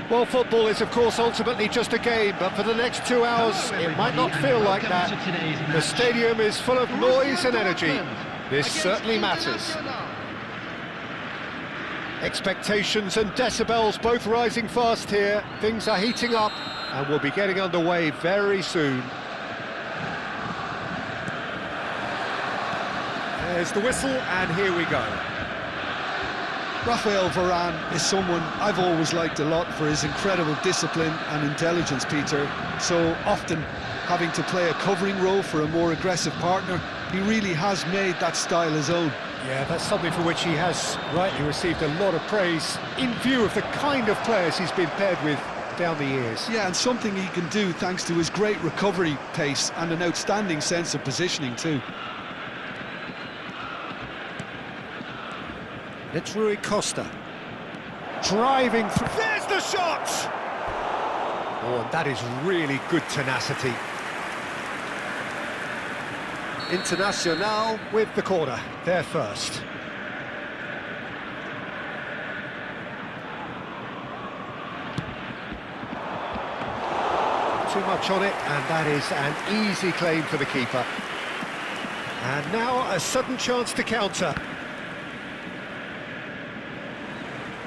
Well, football is, of course, ultimately just a game, but for the next 2 hours, it might not feel like that. The stadium is full of noise and energy. This certainly matters. Expectations and decibels both rising fast here. Things are heating up, and we'll be getting underway very soon. There's the whistle, and here we go. Raphael Varane is someone I've always liked a lot for his incredible discipline and intelligence, Peter. So often having to play a covering role for a more aggressive partner, he really has made that style his own. Yeah, that's something for which he has rightly received a lot of praise in view of the kind of players he's been paired with down the years. Yeah, and something he can do thanks to his great recovery pace and an outstanding sense of positioning too. It's Rui Costa. Driving through. There's the shot! Oh, and that is really good tenacity. Internacional with the corner. They're first. Too much on it, and that is an easy claim for the keeper. And now a sudden chance to counter.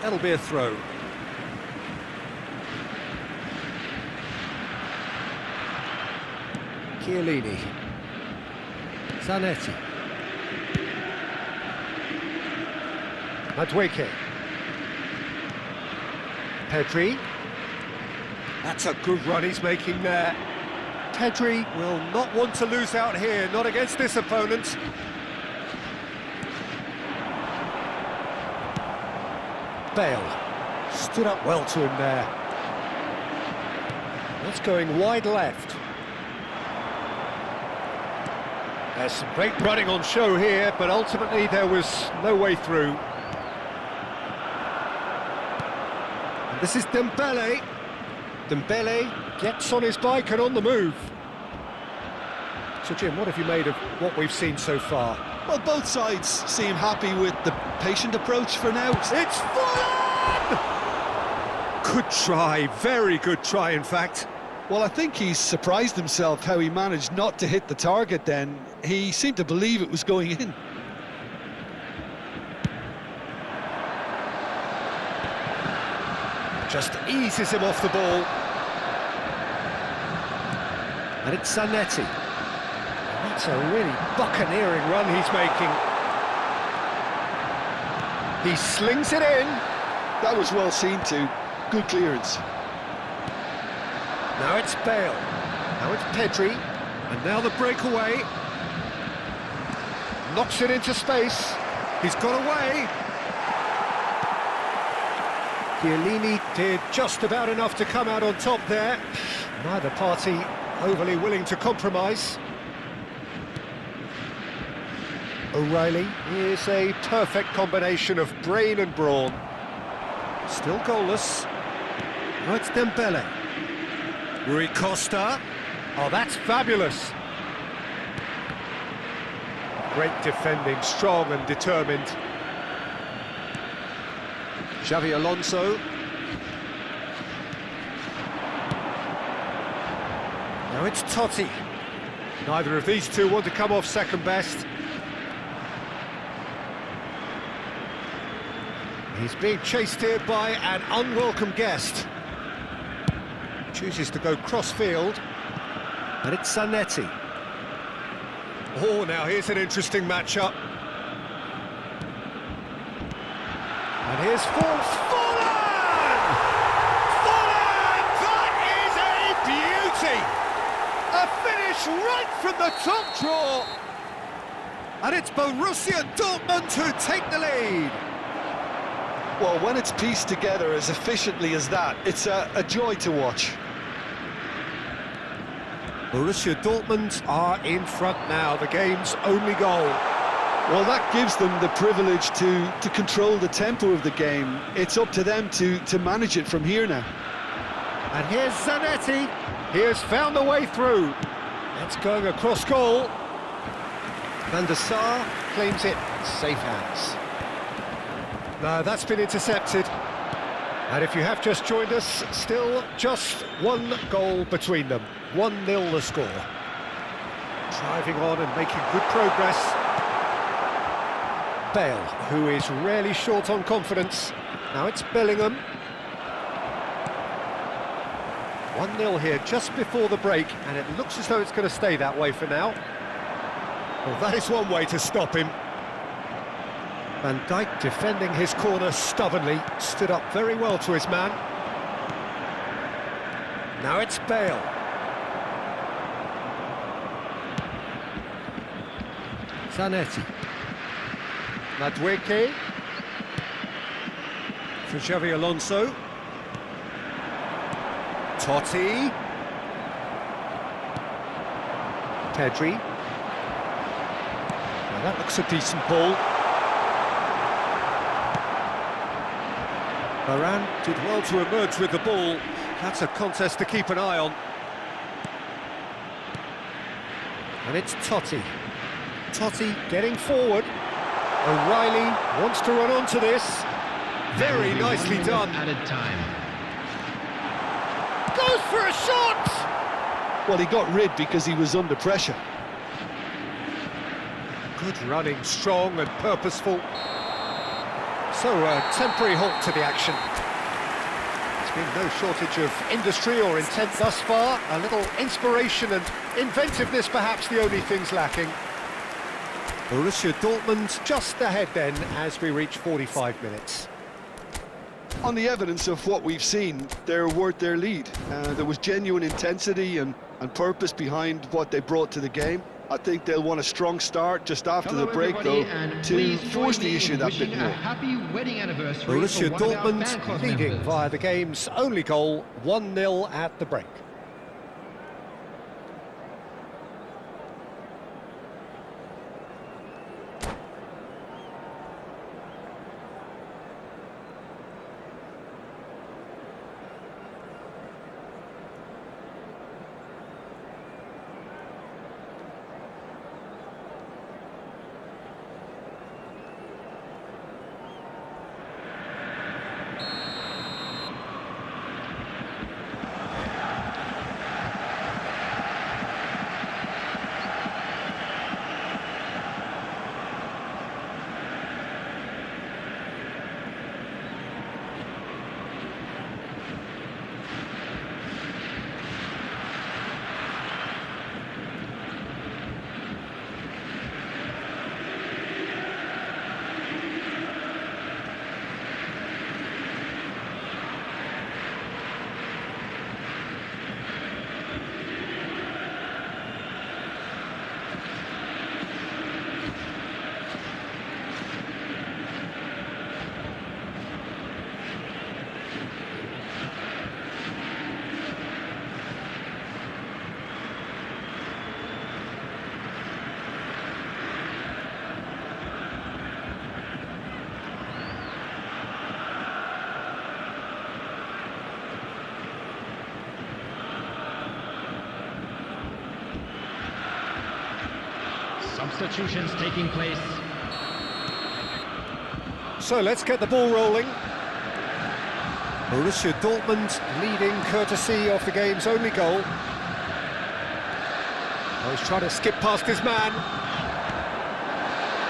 That'll be a throw. Chiellini. Zanetti. Madueke. Pedri. That's a good run he's making there. Pedri will not want to lose out here, not against this opponent. Bale stood up well to him there. That's going wide left. There's some great running on show here, but ultimately there was no way through. And this is Dembele. Dembele gets on his bike and on the move. So Jim, what have you made of what we've seen so far? Well, both sides seem happy with the patient approach for now. It's full on! Good try, very good try in fact. Well, I think he's surprised himself how he managed not to hit the target then. He seemed to believe it was going in. Just eases him off the ball. And it's Zanetti. And that's a really buccaneering run he's making. He slings it in. That was well seen too. Good clearance. Now it's Bale. Now it's Pedri. And now the breakaway. Knocks it into space. He's got away. Chiellini did just about enough to come out on top there. Neither party overly willing to compromise. O'Reilly is a perfect combination of brain and brawn. Still goalless. Now it's Dembele. Rui Costa. Oh, that's fabulous. Great defending, strong and determined. Xavi Alonso. Now it's Totti. Neither of these two want to come off second best. He's being chased here by an unwelcome guest. Chooses to go cross-field. And it's Zanetti. Oh, now here's an interesting matchup. And here's Fulham! Fulham! That is a beauty! A finish right from the top draw! And it's Borussia Dortmund who take the lead. Well, when it's pieced together as efficiently as that, it's a joy to watch. Borussia Dortmund are in front now, the game's only goal. Well, that gives them the privilege to control the tempo of the game. It's up to them to manage it from here now. And here's Zanetti. He has found a way through. That's going across goal. Van der Sar claims it. Safe hands. No, that's been intercepted. And if you have just joined us, still just one goal between them. 1-0 the score. Driving on and making good progress. Bale, who is rarely short on confidence. Now it's Bellingham. 1-0 here just before the break, and it looks as though it's going to stay that way for now. Well, that is one way to stop him. Van Dijk defending his corner stubbornly, stood up very well to his man. Now it's Bale. Zanetti. Madueke. For Xavi Alonso. Totti. Pedri. Now that looks a decent ball. Varane did well to emerge with the ball. That's a contest to keep an eye on. And it's Totti. Totti getting forward. O'Reilly wants to run onto this. Very nicely done. Added time. Goes for a shot! Well, he got rid because he was under pressure. Good running, strong and purposeful. So a temporary halt to the action. There's been no shortage of industry or intent thus far. A little inspiration and inventiveness perhaps the only things lacking. Borussia Dortmund just ahead then as we reach 45 minutes. On the evidence of what we've seen, they're worth their lead. There was genuine intensity and and purpose behind what they brought to the game. I think they'll want a strong start just after the break, though, to force the issue that bit more. Happy wedding anniversary. Borussia for one of our Dortmund fan club leading members. via the game's only goal, 1-0 at the break. Substitutions taking place. So let's get the ball rolling. Borussia Dortmund leading courtesy of the game's only goal. Oh, he's trying to skip past his man.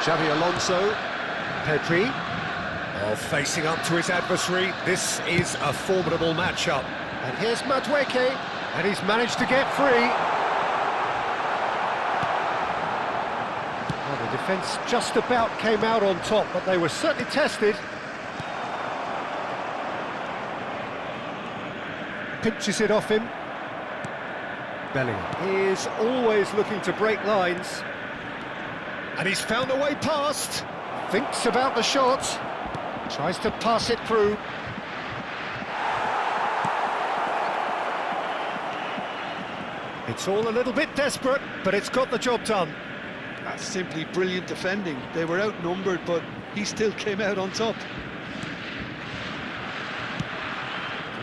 Xavi Alonso. Pedri. Oh, facing up to his adversary. This is a formidable matchup. And here's Madueke, and he's managed to get free. Well, the defence just about came out on top, but they were certainly tested. Pinches it off him. Bellingham is always looking to break lines. And he's found a way past. Thinks about the shot. Tries to pass it through. It's all a little bit desperate, but it's got the job done. That's simply brilliant defending. They were outnumbered, but he still came out on top.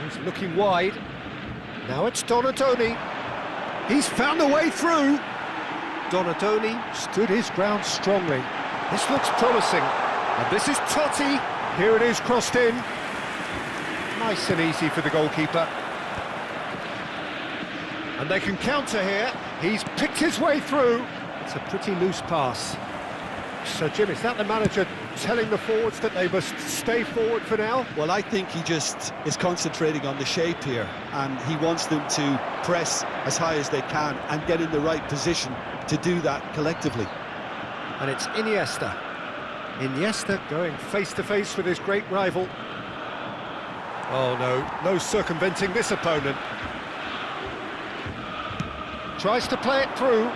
He's looking wide. Now it's Donatoni. He's found a way through. Donatoni stood his ground strongly. This looks promising. And this is Totti. Here it is, crossed in. Nice and easy for the goalkeeper. And they can counter here. He's picked his way through. It's a pretty loose pass. So, Jim, is that the manager telling the forwards that they must stay forward for now? Well, I think he just is concentrating on the shape here, and he wants them to press as high as they can and get in the right position to do that collectively. And it's Iniesta. Iniesta going face-to-face with his great rival. Oh, no circumventing this opponent. Tries to play it through.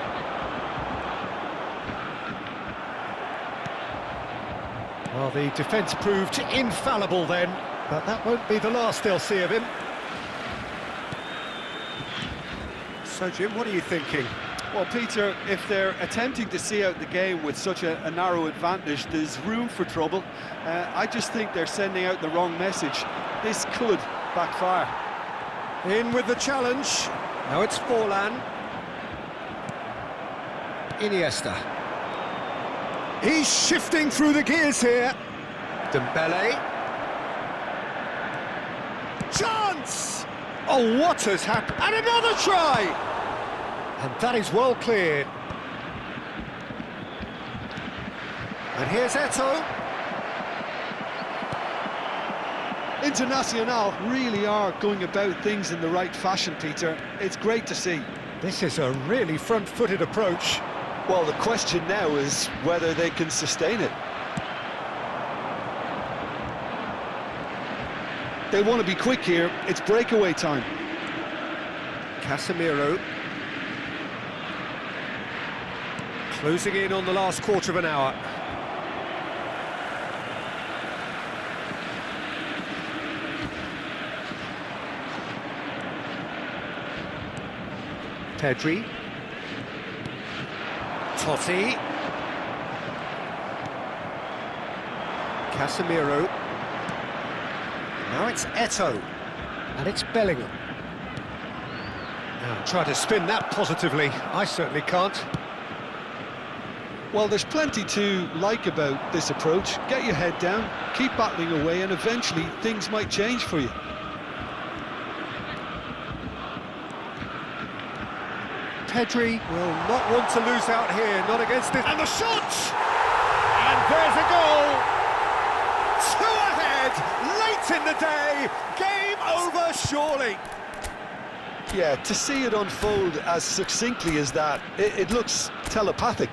Well, the defence proved infallible then, but that won't be the last they'll see of him. So, Jim, what are you thinking? Well, Peter, if they're attempting to see out the game with such a narrow advantage, there's room for trouble. I just think they're sending out the wrong message. This could backfire. In with the challenge. Now it's Forlan. Iniesta. He's shifting through the gears here. Dembele. Chance! Oh, what has happened? And another try! And that is well cleared. And here's Eto'o. Internacional really are going about things in the right fashion, Peter. It's great to see. This is a really front-footed approach. Well, the question now is whether they can sustain it. They want to be quick here. It's breakaway time. Casemiro. Closing in on the last quarter of an hour. Pedri. Totti. Casemiro. Now it's Eto'o. And it's Bellingham. Now try to spin that positively. I certainly can't. Well, there's plenty to like about this approach. Get your head down, keep battling away, and eventually things might change for you. Pedri will not want to lose out here, not against this. And the shot! And there's a goal! Two ahead, late in the day, game over surely. Yeah, to see it unfold as succinctly as that, it looks telepathic.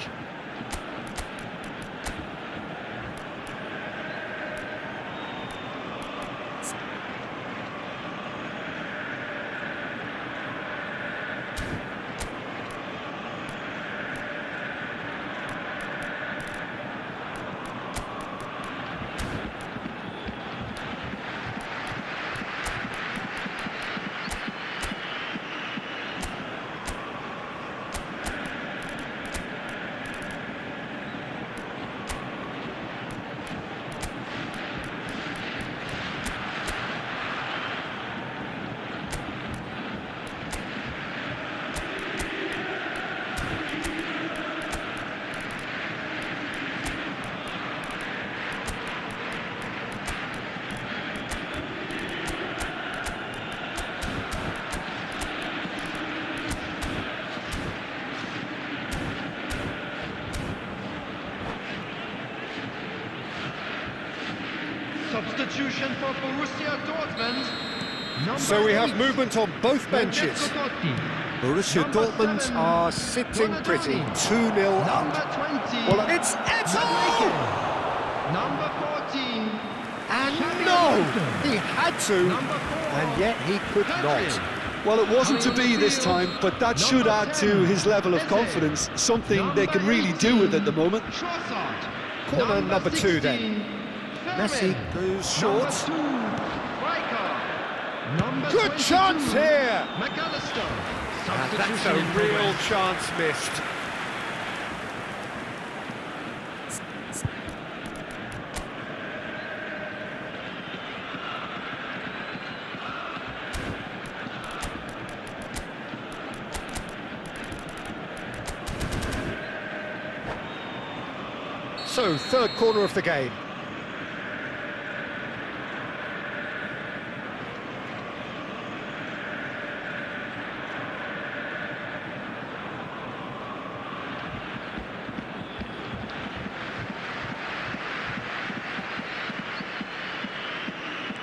Substitution for Borussia Dortmund. So we have 8. movement on both benches. Borussia Dortmund are sitting pretty, 2-0 up. Number 20. Well, it's Eto'o! Number 14. And no! He had to, Number 4. and yet he could not. Well, it wasn't to be this time, but that should add to his level of confidence, something they can really do with at the moment. Trossard. Corner number 2 then. Messi goes short. Good chance here! McAllister. And that's Substitution in a real progress. chance missed. So, third corner of the game.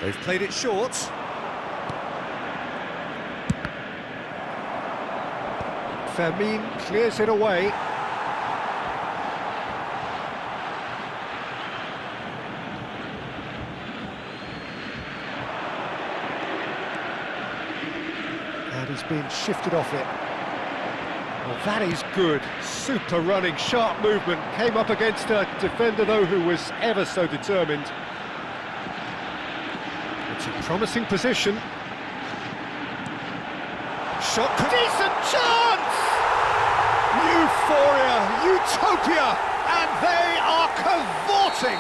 They've played it short. Fermin clears it away. And he's been shifted off it. Well, that is good. Super running, sharp movement. Came up against a defender, though, who was ever so determined. It's a promising position. Shot, decent chance! Euphoria, utopia, and they are cavorting!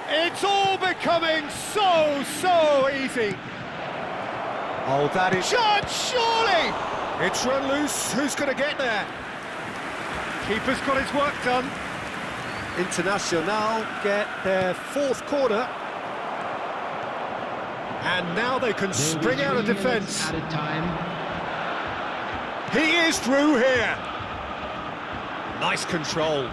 It's all becoming so easy. Oh, that is... Chance, surely! It's run loose, who's going to get there? Keeper's got his work done. Internacional get their fourth corner. And now they can spring out of defence. Added time. He is through here. Nice control.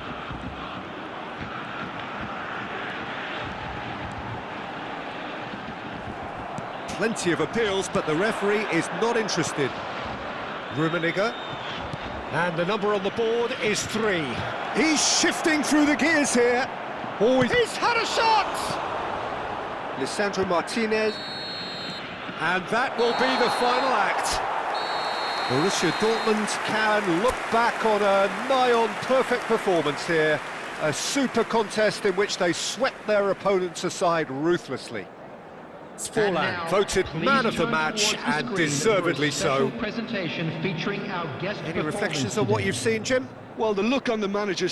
Plenty of appeals, but the referee is not interested. Rummenigge. And the number on the board is 3. He's shifting through the gears here. Oh, he's had a shot! Lisandro Martinez. And that will be the final act. Borussia Dortmund can look back on a nigh-on perfect performance here. A super contest in which they swept their opponents aside ruthlessly. Forlan voted man of the match, and deservedly so. Presentation featuring our guest Any reflections on what you've seen, Jim? Well, the look on the manager's